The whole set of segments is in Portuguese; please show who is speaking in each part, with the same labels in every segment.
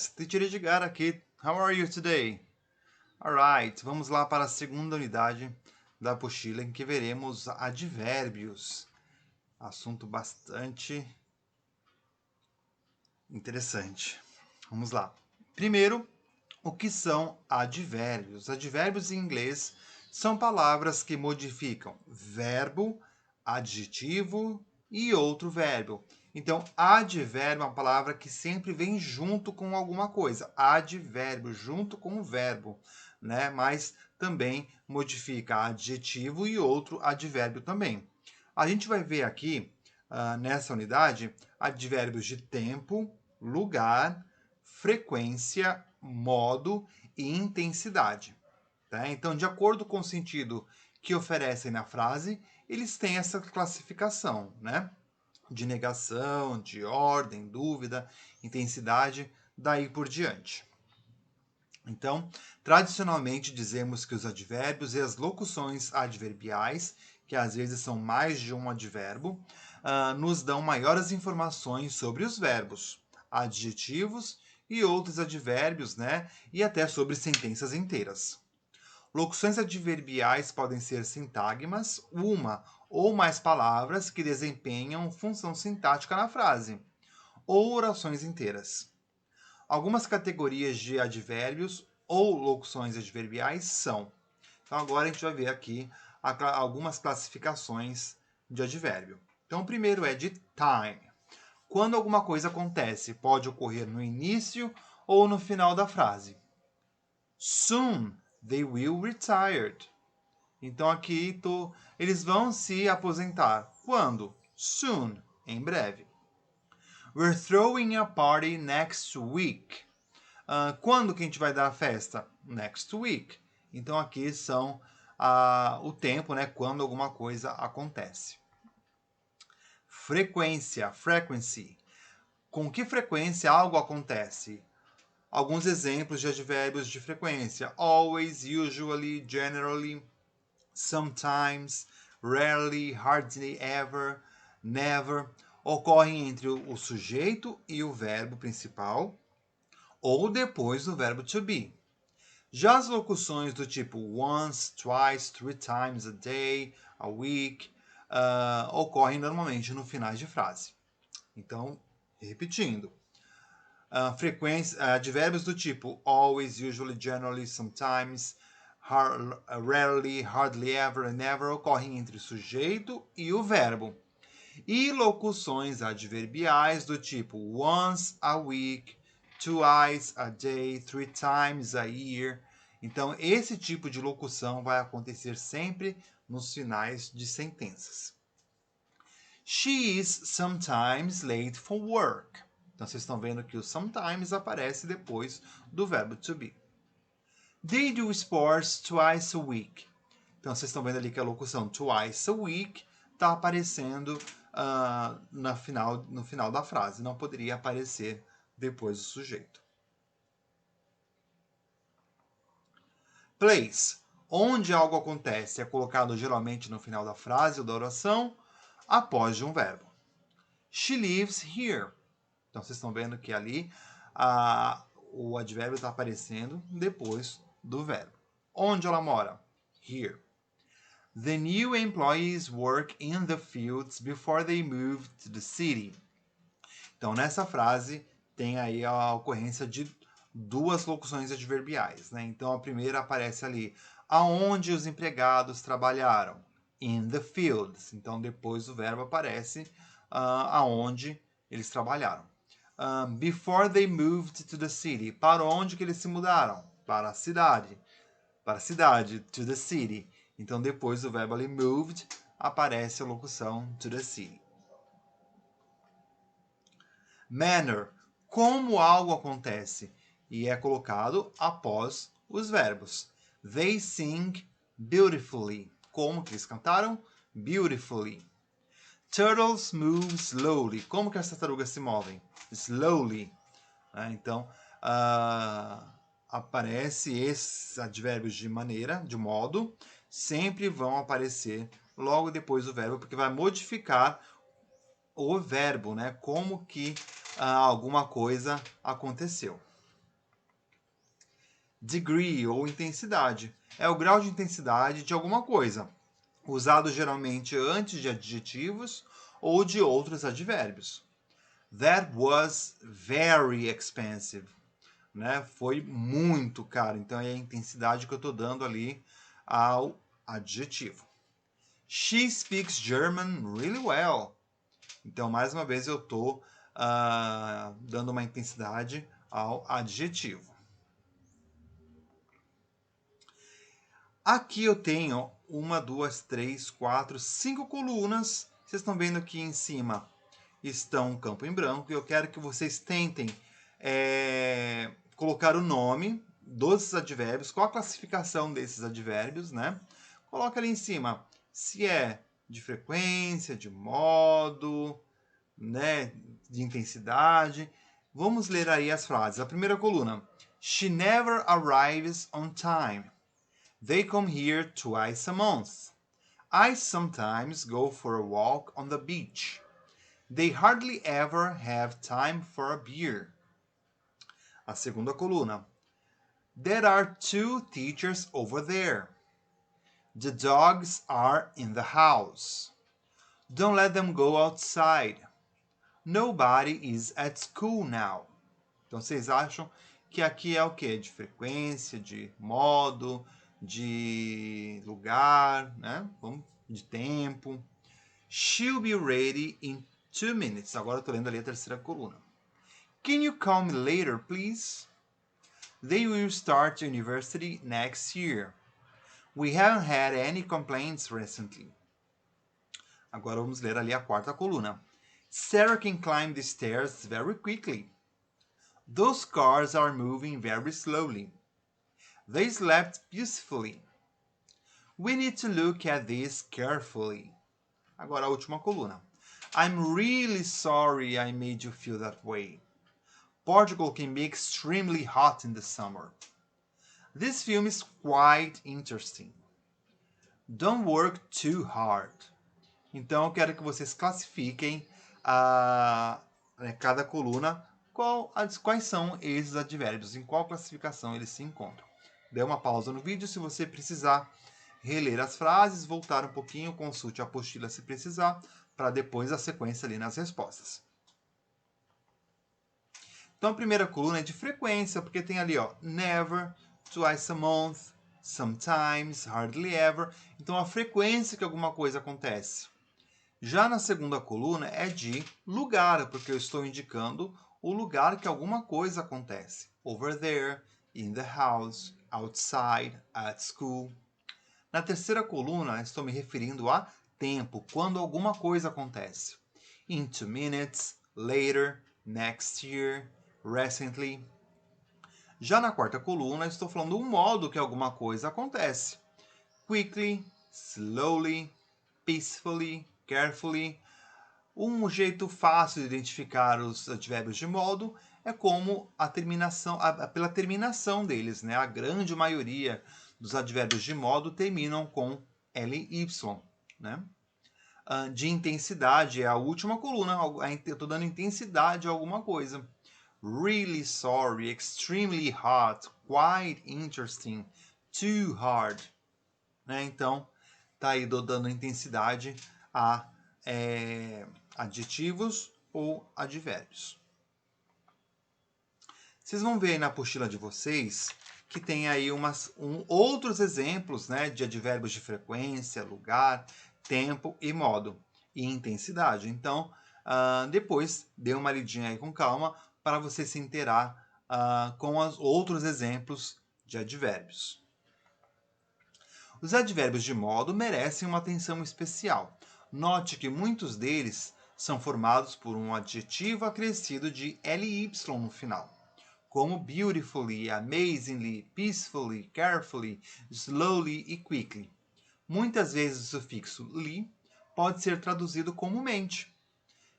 Speaker 1: class, Teacher Edgar aqui. How are you today? Alright, vamos lá para a segunda unidade da apostila em que veremos advérbios. Assunto bastante interessante. Vamos lá. Primeiro, o que são advérbios? Advérbios em inglês são palavras que modificam verbo, adjetivo e outro verbo. Então, advérbio é uma palavra que sempre vem junto com alguma coisa. Advérbio, junto com o verbo, né? Mas também modifica adjetivo e outro advérbio também. A gente vai ver aqui, nessa unidade, advérbios de tempo, lugar, frequência, modo e intensidade. Tá? Então, de acordo com o sentido que oferecem na frase, eles têm essa classificação, né? De negação, de ordem, dúvida, intensidade, daí por diante. Então, tradicionalmente dizemos que os advérbios e as locuções adverbiais, que às vezes são mais de um advérbio, nos dão maiores informações sobre os verbos, adjetivos e outros advérbios, né? E até sobre sentenças inteiras. Locuções adverbiais podem ser sintagmas, uma ou mais palavras que desempenham função sintática na frase, ou orações inteiras. Algumas categorias de advérbios ou locuções adverbiais são. Então agora a gente vai ver aqui algumas classificações de advérbio. Então o primeiro é de time. Quando alguma coisa acontece, pode ocorrer no início ou no final da frase. Soon they will retire. Então aqui eles vão se aposentar. Quando? Soon, em breve. We're throwing a party next week. Quando que a gente vai dar a festa? Next week. Então aqui são o tempo, né? Quando alguma coisa acontece. Frequência, frequency. Com que frequência algo acontece? Alguns exemplos de advérbios de frequência: always, usually, generally, sometimes, rarely, hardly ever, never, ocorrem entre o sujeito e o verbo principal ou depois do verbo to be. Já as locuções do tipo once, twice, three times a day, a week, ocorrem normalmente no final de frase. Então, repetindo. Advérbios do tipo always, usually, generally, sometimes, rarely, hardly ever, never ocorrem entre o sujeito e o verbo. E locuções adverbiais do tipo once a week, twice a day, three times a year. Então, esse tipo de locução vai acontecer sempre nos finais de sentenças. She is sometimes late for work. Então, vocês estão vendo que o sometimes aparece depois do verbo to be. They do sports twice a week. Então, vocês estão vendo ali que a locução twice a week está aparecendo no final da frase. Não poderia aparecer depois do sujeito. Place. Onde algo acontece é colocado geralmente no final da frase ou da oração, após de um verbo. She lives here. Então, vocês estão vendo que ali o advérbio está aparecendo depois do verbo. Onde ela mora? Here. The new employees work in the fields before they move to the city. Então, nessa frase, tem aí a ocorrência de duas locuções adverbiais, né? Então, a primeira aparece ali, aonde os empregados trabalharam. In the fields. Então, depois do verbo aparece aonde eles trabalharam. Before they moved to the city. Para onde que eles se mudaram? Para a cidade. Para a cidade, to the city. Então, depois do verbo ali, moved, aparece a locução to the city. Manner. Como algo acontece. E é colocado após os verbos. They sing beautifully. Como que eles cantaram? Beautifully. Turtles move slowly. Como que as tartarugas se movem? Slowly. Então, aparece esses advérbios de maneira, de modo, sempre vão aparecer logo depois do verbo, porque vai modificar o verbo, né? Como que alguma coisa aconteceu. Degree, ou intensidade. É o grau de intensidade de alguma coisa, usado geralmente antes de adjetivos ou de outros advérbios. That was very expensive. Né? Foi muito caro. Então é a intensidade que eu estou dando ali ao adjetivo. She speaks German really well. Então, mais uma vez, eu estou dando uma intensidade ao adjetivo. Aqui eu tenho 1, 2, 3, 4, 5 colunas. Vocês estão vendo aqui em cima estão um campo em branco. E eu quero que vocês tentem colocar o nome dos advérbios, qual a classificação desses advérbios, né? Coloca ali em cima se é de frequência, de modo, né, de intensidade. Vamos ler aí as frases. A primeira coluna. She never arrives on time. They come here twice a month. I sometimes go for a walk on the beach. They hardly ever have time for a beer. A segunda coluna. There are 2 teachers over there. The dogs are in the house. Don't let them go outside. Nobody is at school now. Então, vocês acham que aqui é o quê? De frequência, de modo, de lugar, né? De tempo. She'll be ready in 2 minutes. Agora eu estou lendo ali a terceira coluna. Can you call me later, please? They will start university next year. We haven't had any complaints recently. Agora vamos ler ali a quarta coluna. Sarah can climb the stairs very quickly. Those cars are moving very slowly. They slept peacefully. We need to look at this carefully. Agora a última coluna. I'm really sorry I made you feel that way. Portugal can be extremely hot in the summer. This film is quite interesting. Don't work too hard. Então eu quero que vocês classifiquem cada coluna quais são esses advérbios, em qual classificação eles se encontram. Dê uma pausa no vídeo se você precisar reler as frases, voltar um pouquinho, consulte a apostila se precisar, para depois a sequência ali nas respostas. Então a primeira coluna é de frequência, porque tem ali, ó, never, twice a month, sometimes, hardly ever. Então a frequência que alguma coisa acontece. Já na segunda coluna é de lugar, porque eu estou indicando o lugar que alguma coisa acontece. Over there, in the house, outside, at school. Na terceira coluna, estou me referindo a tempo, quando alguma coisa acontece. In 2 minutes, later, next year, recently. Já na quarta coluna, estou falando o modo que alguma coisa acontece. Quickly, slowly, peacefully, carefully. Um jeito fácil de identificar os advérbios de modo é como pela terminação deles, né? A grande maioria dos advérbios de modo terminam com ly, né? De intensidade é a última coluna. Eu estou dando intensidade a alguma coisa. Really sorry, extremely hot, quite interesting, too hard. Né? Então, tá aí dando intensidade a adjetivos ou advérbios. Vocês vão ver aí na apostila de vocês que tem aí outros exemplos, né, de advérbios de frequência, lugar, tempo e modo, e intensidade. Então, depois dê uma lidinha aí com calma para você se inteirar com os outros exemplos de advérbios. Os advérbios de modo merecem uma atenção especial. Note que muitos deles são formados por um adjetivo acrescido de ly no final, como beautifully, amazingly, peacefully, carefully, slowly e quickly. Muitas vezes o sufixo li pode ser traduzido comumente.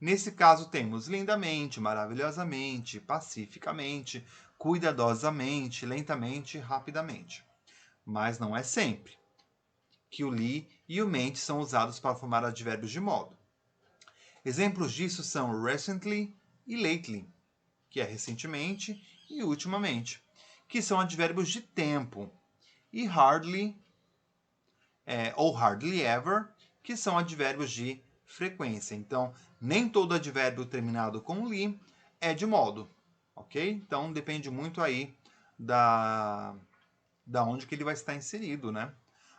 Speaker 1: Nesse caso temos lindamente, maravilhosamente, pacificamente, cuidadosamente, lentamente e rapidamente. Mas não é sempre que o li e o mente são usados para formar advérbios de modo. Exemplos disso são recently e lately, que é recentemente e ultimamente, que são advérbios de tempo, e hardly, ou hardly ever, que são advérbios de frequência. Então, nem todo advérbio terminado com li é de modo, ok? Então, depende muito aí da onde que ele vai estar inserido, né?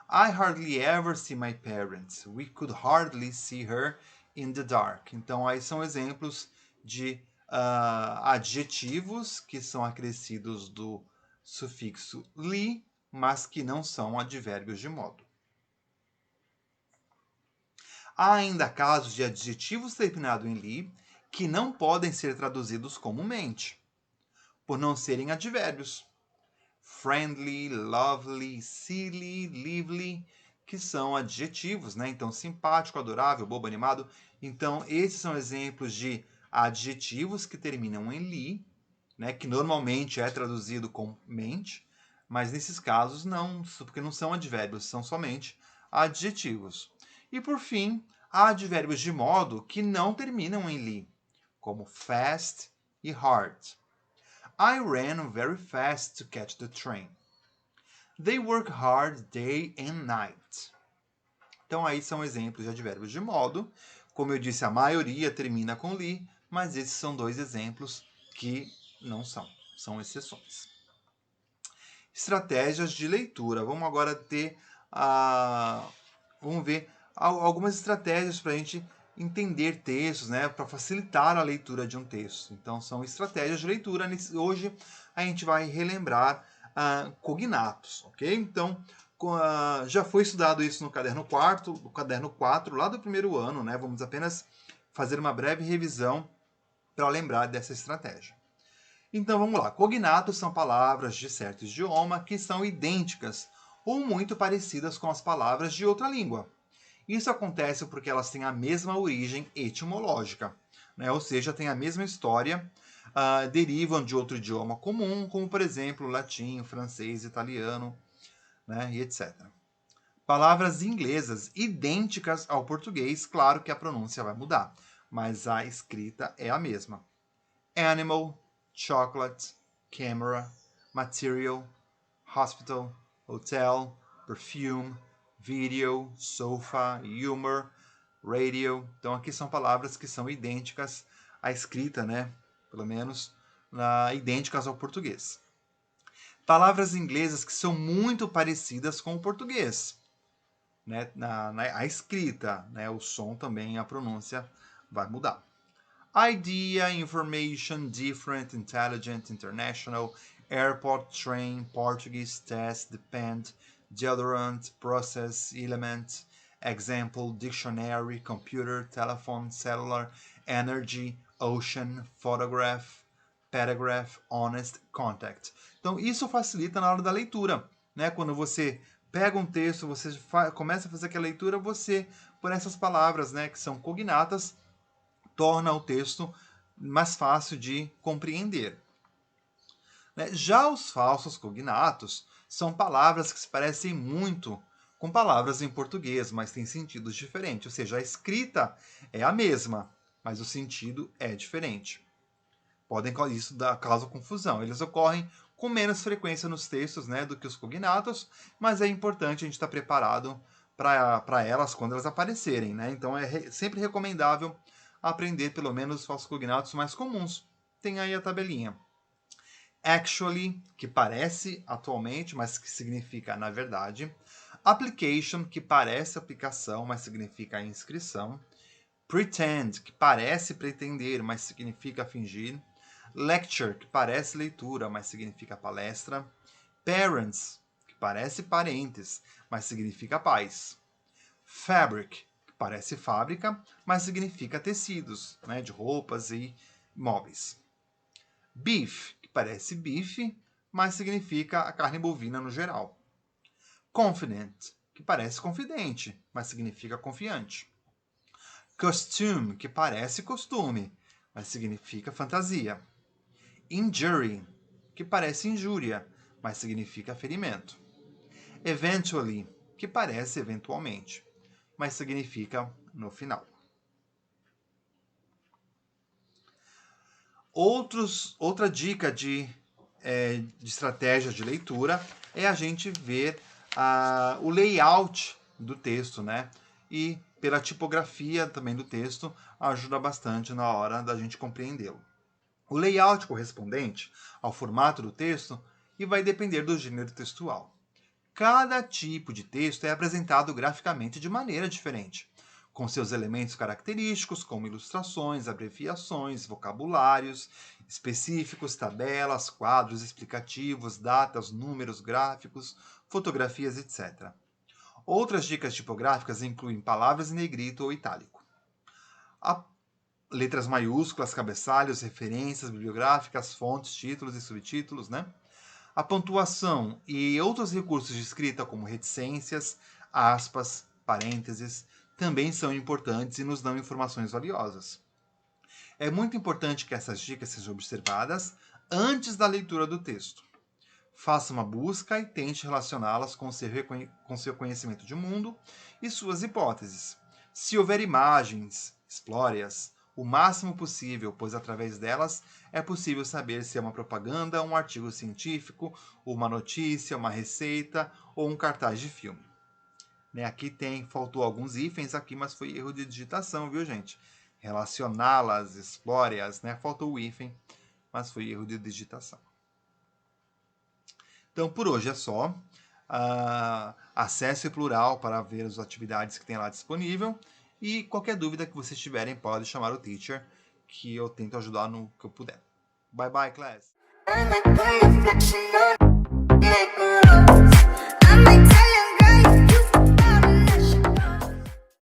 Speaker 1: I hardly ever see my parents. We could hardly see her in the dark. Então, aí são exemplos de adjetivos que são acrescidos do sufixo li, mas que não são advérbios de modo. Há ainda casos de adjetivos terminados em li que não podem ser traduzidos comumente, por não serem advérbios. Friendly, lovely, silly, lively, que são adjetivos, né? Então, simpático, adorável, bobo, animado. Então, esses são exemplos de adjetivos que terminam em li, né? Que normalmente é traduzido com mente, mas nesses casos não, porque não são advérbios, são somente adjetivos. E por fim, há advérbios de modo que não terminam em li, como fast e hard. I ran very fast to catch the train. They work hard day and night. Então aí são exemplos de advérbios de modo. Como eu disse, a maioria termina com li, mas esses são dois exemplos que não são exceções. Estratégias de leitura. Vamos agora ter vamos ver algumas estratégias para a gente entender textos, né, para facilitar a leitura de um texto. Então, são estratégias de leitura. Hoje a gente vai relembrar cognatos, ok? Então, já foi estudado isso no caderno 4, lá do primeiro ano, né? Vamos apenas fazer uma breve revisão para lembrar dessa estratégia. Então vamos lá. Cognatos são palavras de certo idioma que são idênticas ou muito parecidas com as palavras de outra língua. Isso acontece porque elas têm a mesma origem etimológica, né? Ou seja, têm a mesma história, derivam de outro idioma comum, como por exemplo latim, francês, italiano, né? E etc. Palavras inglesas idênticas ao português, claro que a pronúncia vai mudar, mas a escrita é a mesma. Animal, chocolate, camera, material, hospital, hotel, perfume, video, sofa, humor, radio. Então aqui são palavras que são idênticas à escrita, né? Pelo menos idênticas ao português. Palavras inglesas que são muito parecidas com o português, né? A escrita, né? O som também, a pronúncia vai mudar. Idea, information, different, intelligent, international, airport, train, Portuguese, test, depend, deodorant, process, element, example, dictionary, computer, telephone, cellular, energy, ocean, photograph, paragraph, honest, contact. Então, isso facilita na hora da leitura, né? Quando você pega um texto, você começa a fazer aquela leitura, você, por essas palavras, né, que são cognatas, torna o texto mais fácil de compreender. Já os falsos cognatos são palavras que se parecem muito com palavras em português, mas têm sentidos diferentes. Ou seja, a escrita é a mesma, mas o sentido é diferente. Isso causa confusão. Eles ocorrem com menos frequência nos textos, né, do que os cognatos, mas é importante a gente estar preparado para elas quando elas aparecerem. Né? Então é sempre recomendável aprender pelo menos os falsos cognatos mais comuns. Tem aí a tabelinha. Actually, que parece atualmente, mas que significa na verdade. Application, que parece aplicação, mas significa inscrição. Pretend, que parece pretender, mas significa fingir. Lecture, que parece leitura, mas significa palestra. Parents, que parece parentes, mas significa pais. Fabric, que parece fábrica, mas significa tecidos, né, de roupas e móveis. Beef, que parece bife, mas significa a carne bovina no geral. Confident, que parece confidente, mas significa confiante. Costume, que parece costume, mas significa fantasia. Injury, que parece injúria, mas significa ferimento. Eventually, que parece eventualmente, mas significa no final. Outra dica de de estratégia de leitura é a gente ver o layout do texto, né? E pela tipografia também do texto ajuda bastante na hora da gente compreendê-lo. O layout correspondente ao formato do texto e vai depender do gênero textual. Cada tipo de texto é apresentado graficamente de maneira diferente, com seus elementos característicos, como ilustrações, abreviações, vocabulários específicos, tabelas, quadros explicativos, datas, números, gráficos, fotografias, etc. Outras dicas tipográficas incluem palavras em negrito ou itálico. Letras maiúsculas, cabeçalhos, referências bibliográficas, fontes, títulos e subtítulos, né? A pontuação e outros recursos de escrita, como reticências, aspas, parênteses, também são importantes e nos dão informações valiosas. É muito importante que essas dicas sejam observadas antes da leitura do texto. Faça uma busca e tente relacioná-las com seu conhecimento de mundo e suas hipóteses. Se houver imagens, explore-as o máximo possível, pois através delas é possível saber se é uma propaganda, um artigo científico, uma notícia, uma receita ou um cartaz de filme. Aqui faltou alguns hífens aqui, mas foi erro de digitação, viu, gente? Relacioná-las, explore-as, faltou o hífen, mas foi erro de digitação. Então, por hoje é só. Acesse o plural para ver as atividades que tem lá disponível. E qualquer dúvida que vocês tiverem, pode chamar o teacher, que eu tento ajudar no que eu puder. Bye bye, class!